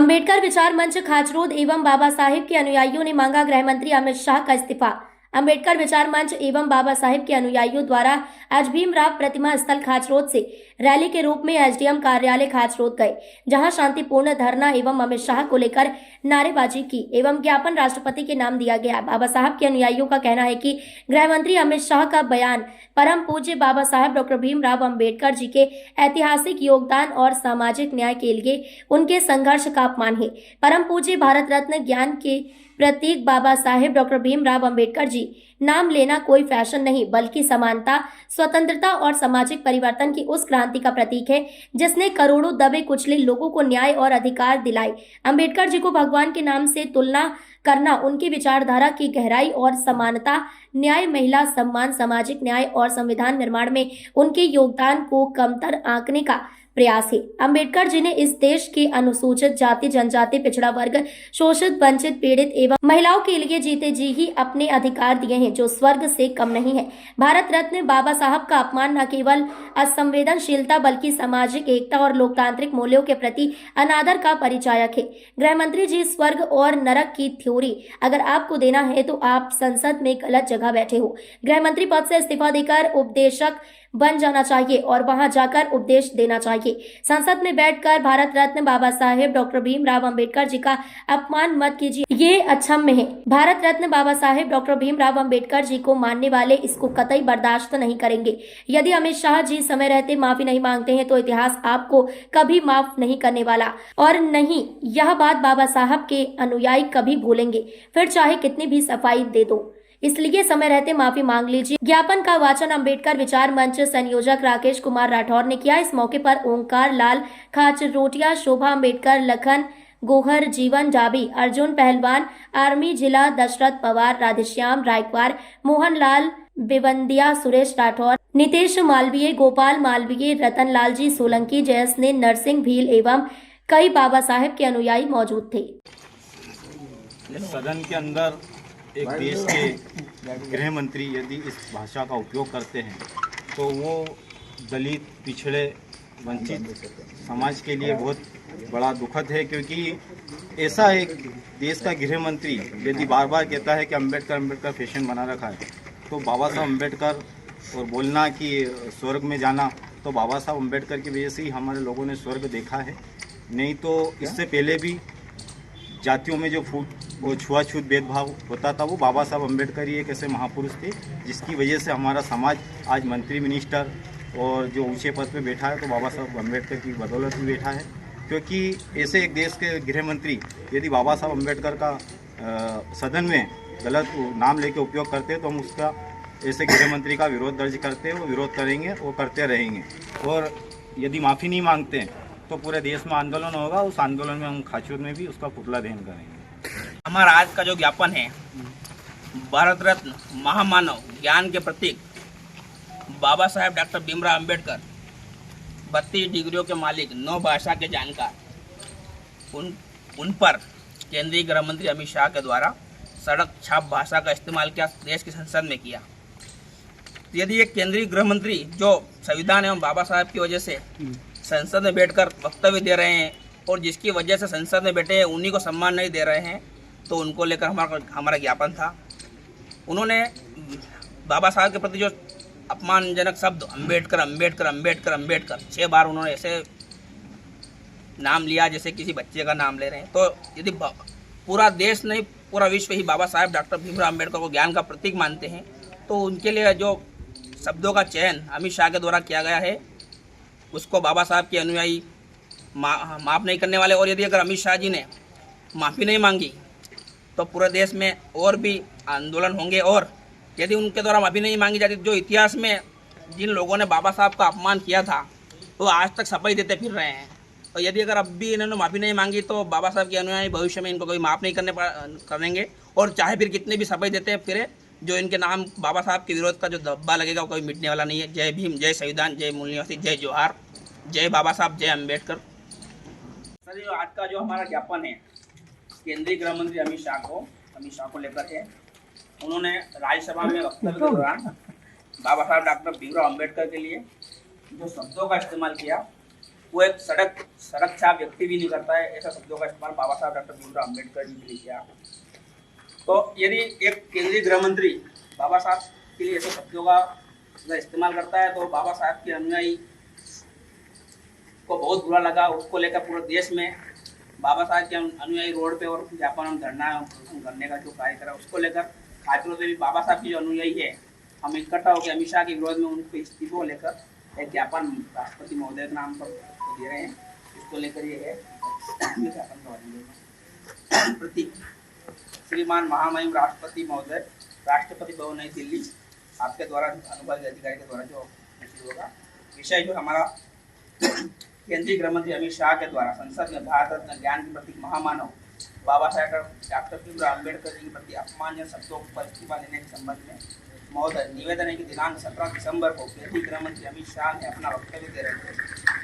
अंबेडकर विचार मंच खाचरोद एवं बाबा साहेब के अनुयायियों ने मांगा गृह मंत्री अमित शाह का इस्तीफा। अंबेडकर विचार मंच एवं बाबा साहेब के अनुयायियों द्वारा आज भीमराव प्रतिमा स्थल खाचरोद से रैली के रूप में एसडीएम कार्यालय खाचरोद गए, जहां शांतिपूर्ण धरना एवं अमित शाह को लेकर नारेबाजी की एवं ज्ञापन राष्ट्रपति के नाम दिया गया। बाबा साहब के अनुयायियों का कहना है कि गृह मंत्री अमित शाह का बयान परम पूज्य बाबा साहेब डॉक्टर भीमराव अंबेडकर जी के ऐतिहासिक योगदान और सामाजिक न्याय के लिए उनके संघर्ष का अपमान है। परम पूज्य भारत रत्न ज्ञान के प्रतीक बाबा साहेब डॉक्टर भीमराव अंबेडकर जी नाम लेना कोई फैशन नहीं, बल्कि समानता, स्वतंत्रता और सामाजिक परिवर्तन की उस क्रांति का प्रतीक है जिसने करोड़ों दबे कुचले लोगों को न्याय और अधिकार दिलाए। अंबेडकर जी को भगवान के नाम से तुलना करना उनकी विचारधारा की गहराई और समानता, न्याय, महिला सम्मान, सामाजिक न्याय और संविधान निर्माण में उनके योगदान को कमतर आंकने का प्रयास है। अंबेडकर जी ने इस देश के अनुसूचित जाति, जनजाति, पिछड़ा वर्ग, शोषित, वंचित, पीड़ित एवं महिलाओं के लिए जीते जी ही अपने अधिकार दिए हैं, जो स्वर्ग से कम नहीं है। भारत रत्न बाबा साहब का अपमान न केवल असंवेदनशीलता बल्कि सामाजिक एकता और लोकतांत्रिक मूल्यों के प्रति अनादर का परिचायक है। गृह मंत्री जी, स्वर्ग और नरक की थ्योरी अगर आपको देना है तो आप संसद में गलत जगह बैठे हो। गृह मंत्री पद से इस्तीफा देकर उपदेशक बन जाना चाहिए और वहां जाकर उपदेश देना चाहिए। संसद में बैठकर भारत रत्न बाबा साहेब डॉक्टर भीमराव अंबेडकर जी का अपमान मत कीजिए, ये अक्षम्य है। भारत रत्न बाबा साहेब डॉक्टर भीमराव अंबेडकर जी को मानने वाले इसको कतई बर्दाश्त नहीं करेंगे। यदि अमित शाह जी समय रहते माफी नहीं मांगते हैं तो इतिहास आपको कभी माफ नहीं करने वाला, और नहीं, यह बात बाबा साहब के अनुयायी कभी भूलेंगे, फिर चाहे कितनी भी सफाई दे दो। इसलिए समय रहते माफी मांग लीजिए। ज्ञापन का वाचन अंबेडकर विचार मंच संयोजक राकेश कुमार राठौर ने किया। इस मौके पर ओंकार लाल खाचरोटिया, शोभा अम्बेडकर, लखन गोहर, जीवन डाबी, अर्जुन पहलवान, आर्मी जिला, दशरथ पवार, राधेश्याम रायकवार, मोहन लाल बेवंदिया, सुरेश राठौर, नितेश मालवीय, गोपाल मालवीय, रतन लाल जी सोलंकी, जयस्ने नरसिंह भील एवं कई बाबा साहेब के अनुयायी मौजूद थे। सदन के अंदर एक देश के गृह मंत्री यदि इस भाषा का उपयोग करते हैं तो वो दलित, पिछड़े, वंचित समाज के लिए बहुत बड़ा दुखद है, क्योंकि ऐसा एक देश का गृह मंत्री यदि बार बार कहता है कि अम्बेडकर फैशन बना रखा है, तो बाबा साहब अम्बेडकर और बोलना कि स्वर्ग में जाना, तो बाबा साहब अम्बेडकर की वजह से ही हमारे लोगों ने स्वर्ग देखा है। नहीं तो इससे पहले भी जातियों में जो वो छुआछूत भेदभाव होता था, वो बाबा साहब अम्बेडकर ही एक ऐसे महापुरुष थे जिसकी वजह से हमारा समाज आज मंत्री, मिनिस्टर और जो ऊंचे पद पे बैठा है तो बाबा साहब अम्बेडकर की बदौलत ही बैठा है। क्योंकि ऐसे एक देश के गृह मंत्री यदि बाबा साहब अम्बेडकर का सदन में गलत नाम लेके उपयोग करते हैं तो हम उसका ऐसे गृह मंत्री का विरोध दर्ज करते हैं, वो विरोध करेंगे, वो करते रहेंगे। और यदि माफ़ी नहीं मांगते हैं तो पूरे देश में आंदोलन होगा। उस आंदोलन में हम खाचूर में भी उसका पुतला दहन करेंगे। हमारा आज का जो ज्ञापन है, भारत रत्न महामानव, ज्ञान के प्रतीक बाबा साहेब डॉक्टर भीमराव अंबेडकर, 32 डिग्रियों के मालिक, 9 भाषा के जानकार, उन पर केंद्रीय गृह मंत्री अमित शाह के द्वारा सड़क छाप भाषा का इस्तेमाल किया, देश की संसद में किया। यदि एक केंद्रीय गृह मंत्री जो संविधान एवं बाबा साहेब की वजह से संसद में बैठकर वक्तव्य दे रहे हैं और जिसकी वजह से संसद में बैठे हैं उन्हीं को सम्मान नहीं दे रहे हैं, तो उनको लेकर हमारा ज्ञापन था। उन्होंने बाबा साहब के प्रति जो अपमानजनक शब्द अम्बेडकर अम्बेडकर अम्बेडकर अम्बेडकर 6 बार उन्होंने ऐसे नाम लिया जैसे किसी बच्चे का नाम ले रहे हैं। तो यदि पूरा देश नहीं, पूरा विश्व ही बाबा साहेब डॉक्टर भीमराव अम्बेडकर को ज्ञान का प्रतीक मानते हैं, तो उनके लिए जो शब्दों का चयन अमित शाह के द्वारा किया गया है उसको बाबा साहब के अनुयायी माफ़ नहीं करने वाले। और यदि अगर अमित शाह जी ने माफ़ी नहीं मांगी तो पूरे देश में और भी आंदोलन होंगे, और यदि उनके द्वारा माफ़ी नहीं मांगी जाती, जो इतिहास में जिन लोगों ने बाबा साहब का अपमान किया था वो आज तक सफाई देते फिर रहे हैं। तो यदि अगर अब भी इन्होंने माफ़ी नहीं मांगी तो बाबा साहब के अनुयायी भविष्य में इनको कोई माफ़ नहीं करेंगे, और चाहे फिर कितने भी सफाई देते फिर जो इनके नाम बाबा साहब के विरोध का जो धब्बा लगेगा वो कोई मिटने वाला नहीं है। जय भीम, जय संविधान, जय मूल निवासी, जय जोहार, जय बाबा साहब, जय अम्बेडकर। सर, जो आज का जो हमारा ज्ञापन है केंद्रीय गृह मंत्री अमित शाह को लेकर है। उन्होंने राज्यसभा में वक्तव्य के दौरान बाबा साहब डॉक्टर भीमराव अम्बेडकर के लिए जो शब्दों का इस्तेमाल किया वो एक सड़क छाप व्यक्ति भी नहीं करता है, ऐसा शब्दों का इस्तेमाल बाबा साहब डॉक्टर भीमराव अम्बेडकर जी के लिए किया। तो यदि एक केंद्रीय गृह मंत्री बाबा साहब के लिए ऐसे शब्दों का इस्तेमाल करता है तो बाबा साहब के अनुयायी को बहुत बुरा लगा। उसको लेकर पूरे देश में बाबा साहब के अनुयायी रोड पे और ज्ञापन धरना करने का जो कार्य करा, उसको लेकर खाचरोद में भी बाबा साहब के जो अनुयायी है, हम इकट्ठा होकर अमित शाह के विरोध में उनके इस्तीफों लेकर एक ज्ञापन राष्ट्रपति महोदय के नाम पर दे रहे हैं। इसको लेकर ये है प्रतीक श्रीमान महामहिम राष्ट्रपति महोदय, राष्ट्रपति भवन नई दिल्ली, आपके द्वारा अनुभागीय अधिकारी के द्वारा जो होगा विषय जो हमारा केंद्रीय गृह मंत्री अमित शाह के द्वारा संसद में भारत रत्न ज्ञान के प्रतीक महामानव बाबा साहेब डॉक्टर भीमराव अम्बेडकर जी के प्रति अपमानजनक शब्दों पर इस्तीफा लेने के संबंध में महोदय निवेदन है कि दिनांक 17 दिसंबर को केंद्रीय गृह मंत्री अमित शाह ने अपना वक्तव्य दे रहे थे।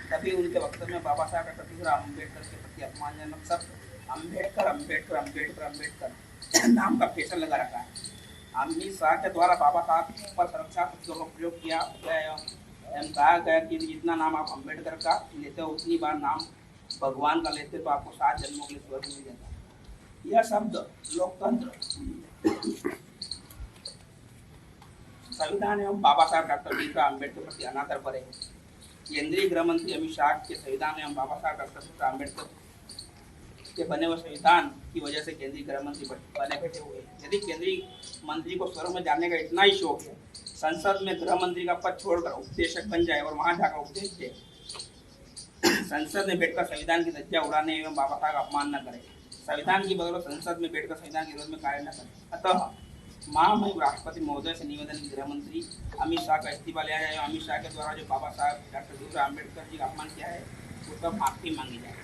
तभी उनके वक्तव्य में बाबा साहेब डॉक्टर भीमराव अम्बेडकर के प्रति अपमानजनक शब्द अम्बेडकर अम्बेडकर अम्बेडकर अम्बेडकर नाम का फैशन लगा रखा है। अमित शाह के द्वारा बाबा साहब पर सुरक्षा शब्दों का प्रयोग किया गया एवं कहा गया कि जितना नाम आप अम्बेडकर का लेते हो उतनी बार नाम भगवान का लेते तो आपको 7 जन्मों के लिए स्वर्ग मिल जाता। यह शब्द लोकतंत्र, संविधान एवं बाबा साहब डॉक्टर भीमराव अम्बेडकर के प्रति अनादर पर है। केंद्रीय गृह मंत्री अमित शाह के संविधान एवं बाबा साहब डॉक्टर भीमराव अम्बेडकर के बने हुए संविधान की वजह से केंद्रीय गृह मंत्री बने बैठे हुए हैं। यदि केंद्रीय मंत्री को स्वर्ग में जाने का इतना ही शौक है, संसद में गृह मंत्री का पद छोड़कर उपदेशक बन जाए और वहां जाकर उपदेश दे, संसद में बैठकर संविधान की धज्जियां उड़ाने एवं बाबा साहब का अपमान न करे, संविधान की बदौलत संसद में बैठकर संविधान के विरोध में कार्य न करे। अतः महामहिम राष्ट्रपति महोदय से निवेदन की गृह मंत्री अमित शाह का इस्तीफा लिया जाए। अमित शाह के द्वारा जो बाबा साहब डॉक्टर भीमराव अम्बेडकर जी का अपमान किया है, उस पर माफी मांगी जाए।